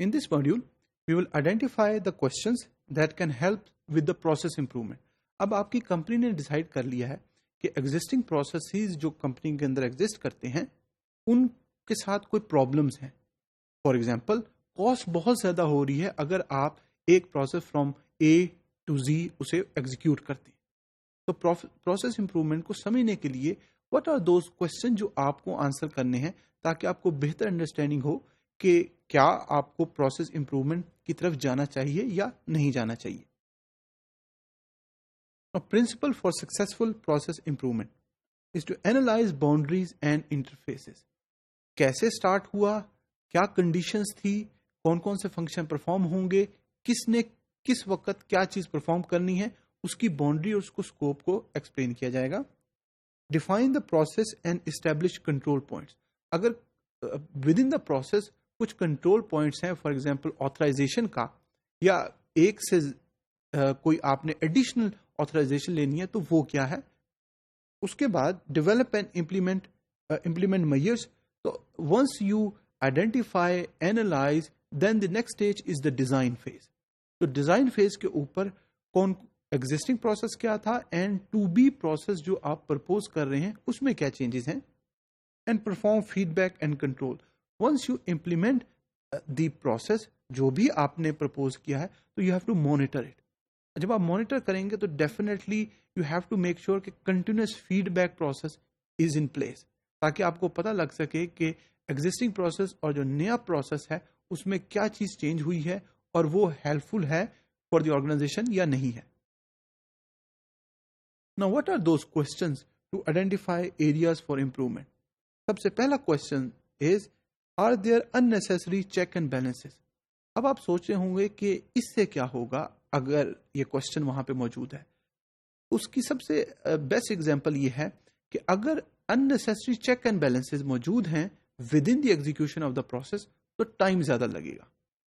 In this module, we will identify the questions that can help with the process improvement. اب آپ کی company نے decide کر لیا ہے کہ ایگزسٹنگ پروسیسز جو کمپنی کے اندر ایگزسٹ کرتے ہیں ان کے ساتھ کوئی پرابلمس ہیں. فار ایگزامپل کاسٹ بہت زیادہ ہو رہی ہے اگر آپ ایک پروسیس فرام اے ٹو زی اسے ایگزیکیوٹ کرتے ہیں. تو پروسیس امپروومنٹ کو سمجھنے کے لیے واٹ آر دوز کوشچن جو آپ کو آنسر کرنے ہیں تاکہ آپ کو بہتر انڈرسٹینڈنگ ہو کہ کیا آپ کو پروسیس امپروومنٹ کی طرف جانا چاہیے یا نہیں جانا چاہیے. A principle for successful process improvement is to analyze boundaries and interfaces. کیسے سٹارٹ ہوا، کیا کنڈیشنز تھی، کون کون سے فنکشن پرفارم ہوں گے، کس نے کس وقت کیا چیز پرفارم کرنی ہے، اس کی باؤنڈری اور اس کو اسکوپ کو ایکسپلین کیا جائے گا. Define the process and establish control points. اگر ود ان دا پروسیس کچھ کنٹرول پوائنٹس ہیں، فار ایگزامپل آتھرائزیشن کا، یا ایک سے کوئی آپ نے ایڈیشنل آتھرائزیشن لینی ہے تو وہ کیا ہے. اس کے بعد ڈیولپ اینڈ امپلیمنٹ میئرس. تو once you identify analyse then the next stage is the design phase. تو ڈیزائن فیز کے اوپر کون ایگزسٹنگ پروسیس کیا تھا اینڈ ٹو بی پروسیس جو آپ پرپوز کر رہے ہیں اس میں کیا چینجز ہیں، and perform feedback and control. Once you implement the process جو بھی آپ نے پرپوز کیا ہے تو you have to monitor it. جب آپ مانیٹر کریں گے تو definitely you have to make sure کہ continuous feedback process is in place, تاکہ آپ کو پتہ لگ سکے کہ ایگزسٹنگ پروسیس اور جو نیا پروسیس ہے اس میں کیا چیز چینج ہوئی ہے اور وہ ہیلپ فل ہے فار دی آرگنائزیشن یا نہیں ہے. Now what are those questions to identify areas for improvement? سب سے پہلا question is, are there unnecessary check and balances? اب آپ سوچ رہے ہوں گے کہ اس سے کیا ہوگا اگر یہ کوشچن وہاں پہ موجود ہے. اس کی سب سے بیسٹ ایگزامپل یہ ہے کہ اگر unnecessary check and balances موجود ہیں within the execution of the process تو ٹائم زیادہ لگے گا.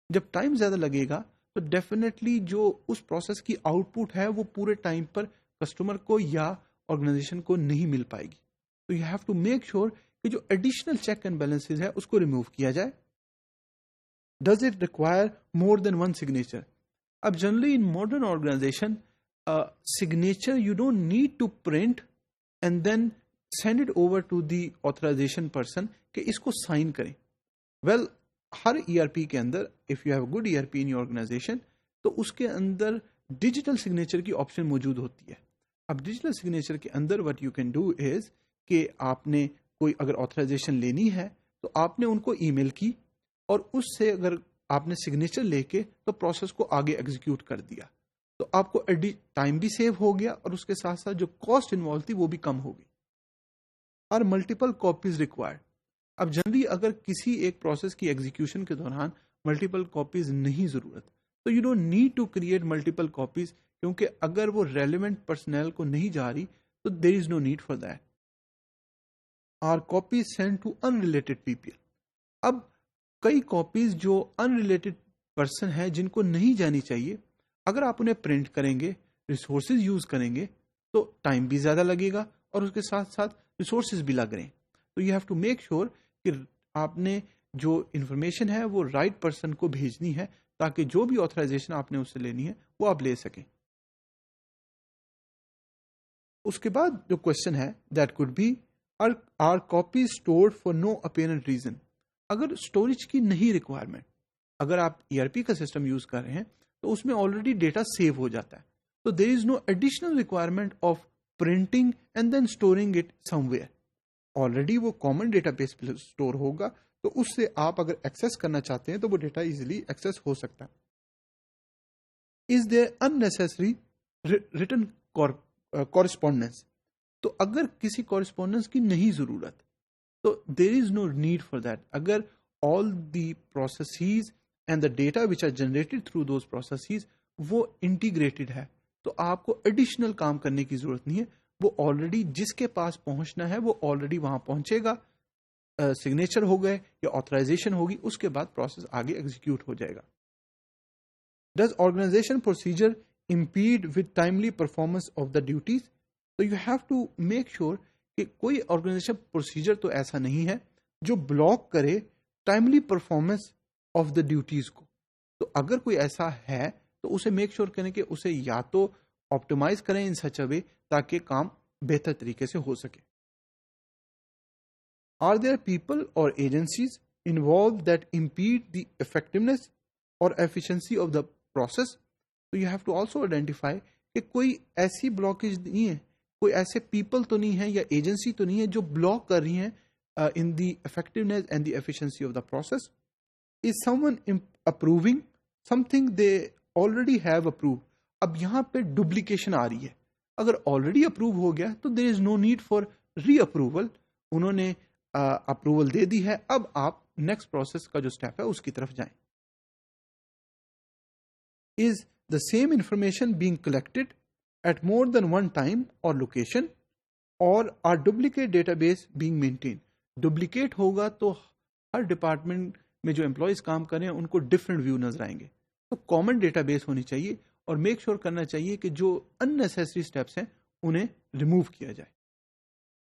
جب ٹائم زیادہ لگے گا تو ڈیفینیٹلی جو اس پروسیس کی آؤٹ پٹ ہے وہ پورے ٹائم پر کسٹمر کو یا آرگنائزیشن کو نہیں مل پائے گی. تو you have to make sure کہ جو ایڈیشنل چیک اینڈ بیلنسز ہے اس کو ریموو کیا جائے. Does it require more than one signature? اب generally in modern organization signature you don't need to print and then send it over to the authorization person کہ اس کو sign کریں. Well ہر ای R P کے اندر if you have good E R P in your organization تو اس کے اندر ڈیجیٹل سگنیچر کی آپشن موجود ہوتی ہے. اب ڈیجیٹل سگنیچر کے اندر what you can do is کہ آپ نے کوئی اگر آتھرائزیشن لینی ہے تو آپ نے ان کو ای میل کی اور اس سے اگر آپ نے سگنیچر لے کے تو پروسیس کو آگے ایگزیکیوٹ کر دیا تو آپ کو ٹائم بھی سیو ہو گیا اور اس کے ساتھ ساتھ جو کاسٹ انوالو تھی وہ بھی کم ہو گئی. اور ملٹیپل کاپیز ریکوائرڈ. اب جنرلی اگر کسی ایک پروسیس کی ایگزیکیوشن کے دوران ملٹیپل کاپیز نہیں ضرورت تو you don't need to create multiple copies, کیونکہ اگر وہ ریلیونٹ پرسنل کو نہیں جا رہی تو there is no need for that. Are copies send to unrelated people. اب کئی کاپیز جو ان ریلیٹڈ پرسن ہیں جن کو نہیں جانی چاہیے، اگر آپ انہیں پرنٹ کریں گے، ریسورسز یوز کریں گے تو ٹائم بھی زیادہ لگے گا اور اس کے ساتھ ساتھ ریسورسز بھی لگ رہے ہیں. تو you have to make sure کہ آپ نے جو انفارمیشن ہے وہ رائٹ پرسن کو بھیجنی ہے تاکہ جو بھی آتھرائزیشن آپ نے اس سے لینی ہے وہ آپ لے سکیں. اس کے بعد جو کوشچن ہے that could be are copies stored for no apparent reason. اگر اسٹوریج کی نہیں ریکوائرمنٹ، اگر آپ ای آر پی کا سسٹم یوز کر رہے ہیں تو اس میں آلریڈی ڈیٹا سیو ہو جاتا ہے، تو there is no additional requirement of printing and then storing it somewhere. Already وہ کامن ڈیٹا بیس پہ اسٹور ہوگا تو اس سے آپ اگر ایکسیس کرنا چاہتے ہیں تو وہ ڈیٹا ایزیلی ایکسیس ہو سکتا ہے. Is there unnecessary written correspondence? تو اگر کسی کورسپونڈنس کی نہیں ضرورت تو there is no need for that. اگر all the processes and the data which are generated through those processes وہ انٹیگریٹڈ ہے تو آپ کو ایڈیشنل کام کرنے کی ضرورت نہیں ہے. وہ آلریڈی جس کے پاس پہنچنا ہے وہ آلریڈی وہاں پہنچے گا، سگنیچر ہو گئے یا آتھرائزیشن ہوگی، اس کے بعد پروسیس آگے ایگزیکیوٹ ہو جائے گا. Does organization procedure impede with timely performance of the duties? تو you have to make sure کہ کوئی آرگنائزیشن پروسیجر تو ایسا نہیں ہے جو بلاک کرے timely performance of the duties کو. تو اگر کوئی ایسا ہے تو اسے میک شیور کریں کہ اسے یا تو آپٹیمائز کریں ان سچ اے وے تاکہ کام بہتر طریقے سے ہو سکے. آر دیئر پیپل اور agencies involve that impede the effectiveness اور ایفیشنسی آف دا پروسیس. تو you have to also identify کہ کوئی ایسی بلاکیج نہیں ہے, کوئی ایسے پیپل تو نہیں ہے یا ایجنسی تو نہیں ہے جو بلاک کر رہی ہیں in the effectiveness and the efficiency of the process. Is someone approving something they already have approve. اب یہاں پہ ڈپلیکیشن آ رہی ہے. اگر آلریڈی اپروو ہو گیا تو there is no need for re approval. انہوں نے اپروول دے دی ہے, اب آپ نیکسٹ پروسیس کا جو اسٹیپ ہے اس کی طرف جائیں. از the same information being collected at more than one time or location, or are duplicate database being maintained. Duplicate ہوگا تو ہر ڈپارٹمنٹ میں جو امپلائیز کام کریں ان کو ڈفرینٹ ویو نظر آئیں گے. تو کامن ڈیٹا بیس ہونی چاہیے اور میک شیور کرنا چاہیے کہ جو ان نیسیسری اسٹیپس ہیں انہیں ریموو کیا جائے.